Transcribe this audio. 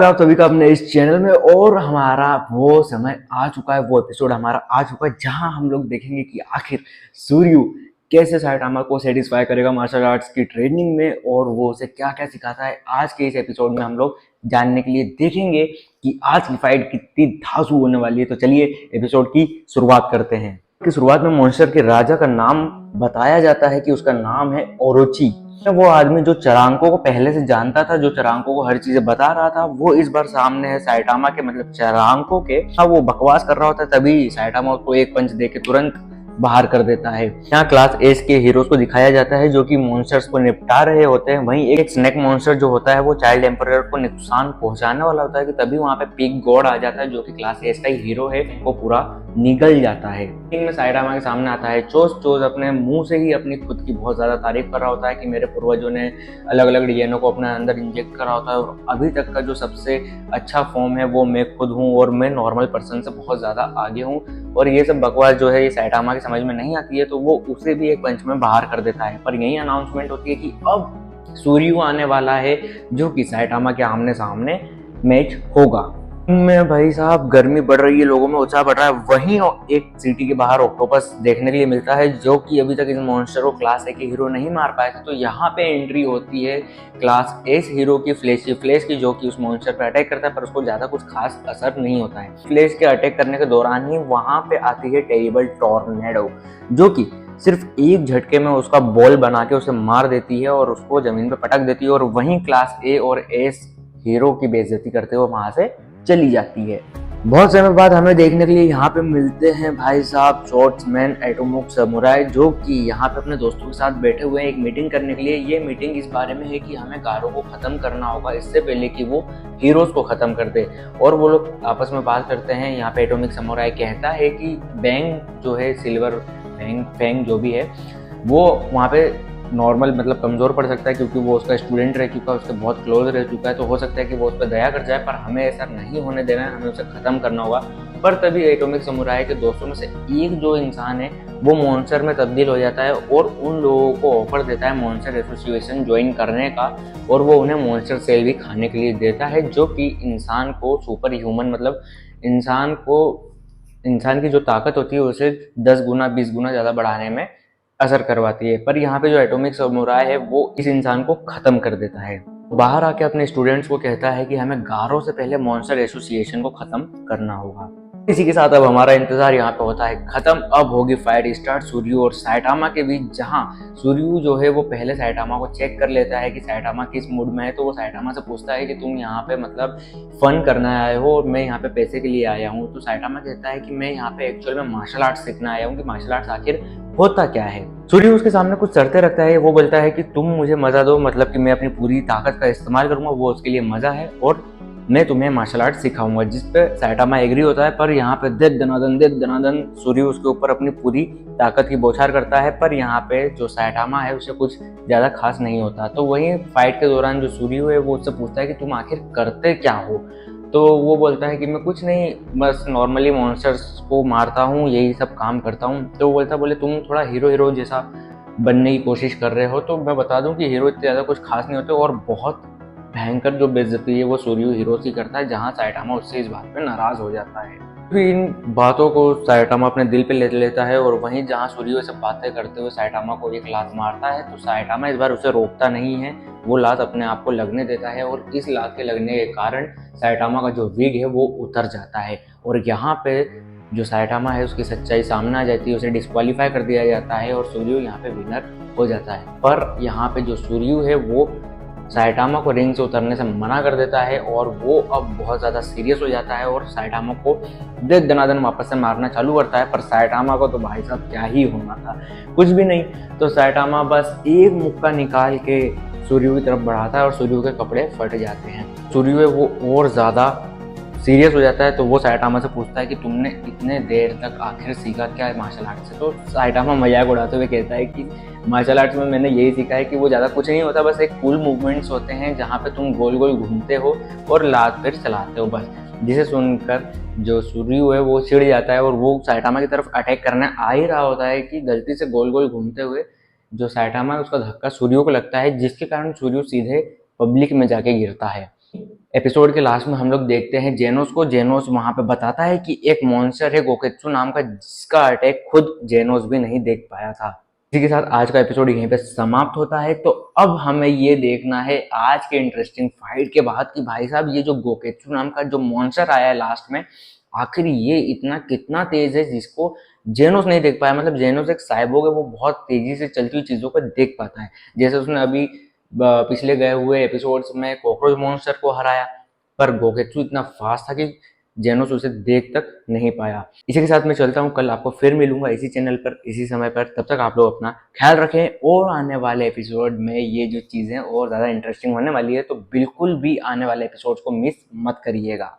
आप सभी का अपने इस चैनल में। और हमारा वो समय आ चुका है, वो एपिसोड हमारा आ चुका है जहां हम लोग देखेंगे कि आखिर सूर्यू कैसे साइटामा को सेटिस्फाई करेगा मार्शल आर्ट्स की ट्रेनिंग में और वो उसे क्या क्या सिखाता है। आज के इस एपिसोड में हम लोग जानने के लिए देखेंगे कि आज की फाइट कितनी धांसू होने वाली है। तो चलिए एपिसोड की शुरुआत करते हैं। की शुरुआत में मॉन्स्टर के राजा का नाम बताया जाता है कि उसका नाम है ओरोची। वो आदमी जो चरांकों को पहले से जानता था, जो चरांकों को हर चीजें बता रहा था, वो इस बार सामने है साइटामा के, मतलब चरांकों के। वो बकवास कर रहा होता है, तभी साइटामा उसको एक पंच देके तुरंत बाहर कर देता है। यहाँ क्लास एस के हीरोज को दिखाया जाता है जो कि मॉन्स्टर्स को निपटा रहे होते हैं। वहीं एक स्नेक मॉन्स्टर जो होता है वो चाइल्ड एम्परर को नुकसान पहुंचाने वाला होता है कि तभी वहां पे पिग गॉड आ जाता है जो कि क्लास एस का ही हीरो है, वो पूरा निगल जाता है। में साइटामा के सामने आता है चोज। चोज अपने मुंह से ही अपनी खुद की बहुत ज्यादा तारीफ कर रहा होता है कि मेरे पूर्वजों ने अलग अलग डीएनए को अपने अंदर इंजेक्ट करा होता है और अभी तक का जो सबसे अच्छा फॉर्म है वो मैं खुद हूँ और मैं नॉर्मल पर्सन से बहुत ज्यादा आगे हूँ। और ये सब बकवास जो है ये साइटामा की समझ में नहीं आती है, तो वो उसे भी एक पंच में बाहर कर देता है। पर यही अनाउंसमेंट होती है कि अब सूर्यू आने वाला है जो कि साइटामा के आमने सामने मैच होगा। में भाई साहब गर्मी बढ़ रही है, लोगों में उत्साह बढ़ रहा है। वहीं एक सिटी के बाहर ऑक्टोपस देखने के लिए मिलता है जो कि अभी तक इस मॉन्स्टर को क्लास ए के हीरो नहीं मार पाए थे। तो यहाँ पे एंट्री होती है क्लास एस हीरो की, फ्लैश की, जो कि उस मॉन्स्टर पर अटैक करता है पर उसको ज्यादा कुछ खास असर नहीं होता है। फ्लैश के अटैक करने के दौरान ही वहां पे आती है टेरिबल टॉर्नेडो जो कि सिर्फ एक झटके में उसका बॉल बना के उसे मार देती है और उसको जमीन पर पटक देती है। और वहीं क्लास ए और एस हीरो की बेइज्जती करते हुए वहां से चली जाती है। बहुत समय बाद हमें देखने के लिए यहाँ पे मिलते हैं भाई साहब शॉर्ट्समैन एटोमिक समुराई जो कि यहाँ पे अपने दोस्तों के साथ बैठे हुए हैं एक मीटिंग करने के लिए। ये मीटिंग इस बारे में है कि हमें गारों को खत्म करना होगा इससे पहले कि वो हीरोज को खत्म कर दे। और वो लोग आपस में बात करते हैं। यहाँ पे एटोमिक समुराई कहता है कि बैंग जो है, सिल्वर फैंग जो भी है, वो वहाँ पे नॉर्मल मतलब कमजोर पड़ सकता है क्योंकि वो उसका स्टूडेंट रह चुका है, उसके बहुत क्लोज रह चुका है। तो हो सकता है कि वो उस पर दया कर जाए, पर हमें ऐसा नहीं होने देना है, हमें उसे खत्म करना होगा। पर तभी एटॉमिक समुराई के दोस्तों में से एक जो इंसान है वो मॉन्स्टर में तब्दील हो जाता है और उन लोगों को ऑफर देता है मॉन्स्टर एसोसिएशन ज्वाइन करने का। और वो उन्हें मॉन्स्टर सेल भी खाने के लिए देता है जो कि इंसान को सुपर ह्यूमन, मतलब इंसान की जो ताकत होती है उसे 10 गुना 20 गुना ज़्यादा बढ़ाने में असर करवाती है। पर यहाँ पे जो एटॉमिक समुराई है वो इस इंसान को खत्म कर देता है। बाहर आके अपने स्टूडेंट्स को कहता है कि हमें गारों से पहले मॉन्स्टर एसोसिएशन को खत्म करना होगा। इसी के साथ अब हमारा इंतजार यहाँ पे होता है खत्म। अब होगी फाइट स्टार्ट सूर्यू और साइटामा के बीच, जहाँ सूर्यू जो है वो पहले साइटामा को चेक कर लेता है कि साइटामा किस मूड में है। तो वो साइटामा से पूछता है कि तुम यहाँ पे मतलब फन करने आए हो और मैं यहाँ पे पैसे के लिए आया हूँ। तो साइटामा कहता है कि मैं यहाँ पे एक्चुअल में मार्शल आर्ट्स सीखने आया हूँ कि मार्शल आर्ट्स आखिर होता क्या है। सूर्य उसके सामने कुछ शर्तें रखता है। वो बोलता है कि तुम मुझे मजा दो, मतलब कि मैं अपनी पूरी ताकत का इस्तेमाल करूंगा, वो उसके लिए मजा है, और मैं तुम्हें मार्शल आर्ट सिखाऊंगा। जिस पे साइटामा एग्री होता है। पर यहाँ पे दे दनादन सूर्य उसके ऊपर अपनी पूरी ताकत की बौछार करता है। पर यहाँ पे जो साइटामा है उसे कुछ ज्यादा खास नहीं होता। तो वहीं फाइट के दौरान जो सूर्य है वो उससे पूछता है कि तुम आखिर करते क्या हो। तो वो बोलता है कि मैं कुछ नहीं, बस नॉर्मली मॉन्स्टर्स को मारता हूँ, यही सब काम करता हूँ। तो वो बोले तुम थोड़ा हीरो जैसा बनने की कोशिश कर रहे हो। तो मैं बता दूं कि हीरो इतने ज़्यादा कुछ खास नहीं होते और बहुत भयंकर जो बेइज्जती है वो सूर्य हीरो की करता है, जहाँ साइटामा उससे इस बात पे नाराज हो जाता है। फिर इन बातों को साइटामा अपने दिल पे ले लेता है और वहीं जहाँ सूर्य सब बातें करते हुए साइटामा को एक लात मारता है, तो साइटामा इस बार उसे रोकता नहीं है। वो लात अपने आप को लगने देता है और इस लात के लगने के कारण साइटामा का जो विग है वो उतर जाता है। और यहाँ पे जो साइटामा है उसकी सच्चाई सामने आ जाती है, उसे डिस्क्वालीफाई कर दिया जाता है और सूर्य यहाँ पे विनर हो जाता है। पर यहाँ पे जो सूर्य है वो साइटामा को रिंग से उतरने से मना कर देता है और वो अब बहुत ज़्यादा सीरियस हो जाता है और साइटामा को दे दनादन वापस से मारना चालू करता है। पर साइटामा को तो भाई साहब क्या ही होना था, कुछ भी नहीं। तो साइटामा बस एक मुक्का निकाल के सूर्य की तरफ बढ़ाता है और सूर्य के कपड़े फट जाते हैं। सूर्य वो और ज़्यादा सीरियस हो जाता है। तो वो साइटामा से पूछता है कि तुमने इतने देर तक आखिर सीखा क्या है मार्शल आर्ट से। तो साइटामा मजाक उड़ाते हुए कहता है कि मार्शल आर्ट्स में मैंने यही सीखा है कि वो ज़्यादा कुछ नहीं होता, बस एक कूल मूवमेंट्स होते हैं जहाँ पे तुम गोल गोल घूमते हो और लात फिर चलाते हो बस। जिसे सुनकर जो सूर्य है वो चिढ़ जाता है और वो साइटामा की तरफ अटैक करने आ ही रहा होता है कि गलती से गोल गोल घूमते हुए जो साइटामा है उसका धक्का सूर्य को लगता है, जिसके कारण सूर्य सीधे पब्लिक में जाके गिरता है। एपिसोड के लास्ट में हम लोग देखते हैं जेनोस को। जेनोस वहां पे बताता है कि एक मॉन्स्टर है गोकेत्सु नाम का, जिसका अटैक खुद जेनोस भी नहीं देख पाया था। इसी के साथ आज का एपिसोड यहीं पे समाप्त होता है। तो अब हमें ये देखना है आज के इंटरेस्टिंग फाइट के बाद कि भाई साहब ये जो गोकेत्सु नाम का जो मॉन्स्टर आया है लास्ट में, आखिर ये इतना कितना तेज है जिसको जेनोस नहीं देख पाया। मतलब जेनोस एक साइबोर्ग है, वो बहुत तेजी से चलती हुई चीजों को देख पाता है। जैसे उसने अभी पिछले गए हुए एपिसोड्स में कॉकरोच मॉन्स्टर को हराया, पर गोकेत्सु इतना फास्ट था कि जेनोस उसे देख तक नहीं पाया। इसी के साथ मैं चलता हूँ, कल आपको फिर मिलूंगा इसी चैनल पर इसी समय पर। तब तक आप लोग अपना ख्याल रखें, और आने वाले एपिसोड में ये जो चीजें और ज्यादा इंटरेस्टिंग होने वाली है, तो बिल्कुल भी आने वाले एपिसोड को मिस मत करिएगा।